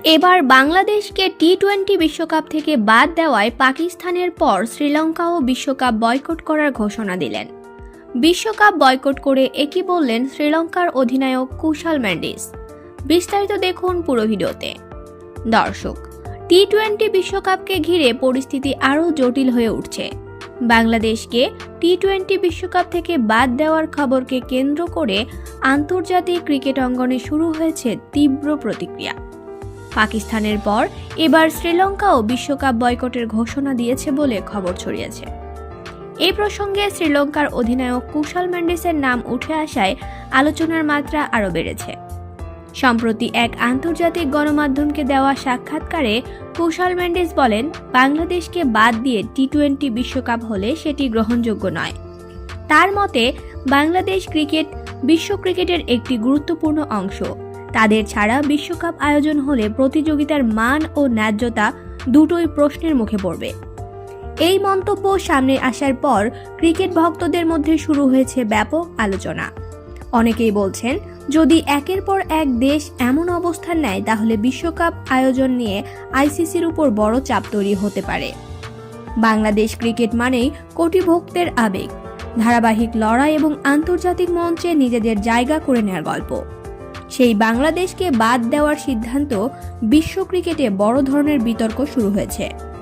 এবার বাংলাদেশকে টি-20 বিশ্বকাপ থেকে বাদ দেওয়ায় পাকিস্তানের পর শ্রীলঙ্কাও বিশ্বকাপ বয়কট করার ঘোষণা দিলেন। বিশ্বকাপ বয়কট করে একই বললেন শ্রীলঙ্কার অধিনায়ক কুশাল মেন্ডিস। বিস্তারিত দেখুন পুরো ভিডিওতে। দর্শক, টি-20 বিশ্বকাপকে ঘিরে পরিস্থিতি আরও জটিল হয়ে উঠছে। বাংলাদেশকে টি-20 বিশ্বকাপ থেকে বাদ দেওয়ার খবরকে কেন্দ্র করে আন্তর্জাতিক ক্রিকেট অঙ্গনে শুরু হয়েছে তীব্র প্রতিক্রিয়া। পাকিস্তানের পর এবার শ্রীলঙ্কাও বিশ্বকাপ বয়কটের ঘোষণা দিয়েছে বলে খবর ছড়িয়েছে। এই প্রসঙ্গে শ্রীলঙ্কার অধিনায়ক কুশাল মেন্ডিসের নাম উঠে আসায় আলোচনার মাত্রা আরও বেড়েছে। সম্প্রতি এক আন্তর্জাতিক গণমাধ্যমকে দেওয়া সাক্ষাৎকারে কুশাল মেন্ডিস বলেন, বাংলাদেশকে বাদ দিয়ে টি-20 বিশ্বকাপ হলে সেটি গ্রহণযোগ্য নয়। তার মতে, বাংলাদেশ ক্রিকেট বিশ্ব ক্রিকেটের একটি গুরুত্বপূর্ণ অংশ। তাদের ছাড়া বিশ্বকাপ আয়োজন হলে প্রতিযোগিতার মান ও ন্যায্যতা দুটোই প্রশ্নের মুখে পড়বে। এই মন্তব্য সামনে আসার পর ক্রিকেট ভক্তদের মধ্যে শুরু হয়েছে ব্যাপক আলোচনা। অনেকেই বলছেন, যদি একের পর এক দেশ এমন অবস্থান নেয় তাহলে বিশ্বকাপ আয়োজন নিয়ে আইসিসির উপর বড় চাপ তৈরি হতে পারে। বাংলাদেশ ক্রিকেট মানেই কোটি ভক্তের আবেগ, ধারাবাহিক লড়াই এবং আন্তর্জাতিক মঞ্চে নিজেদের জায়গা করে নেওয়ার গল্প। সেই বাংলাদেশকে বাদ দেওয়ার সিদ্ধান্ত বিশ্ব ক্রিকেটে বড় ধরনের বিতর্ক শুরু হয়েছে।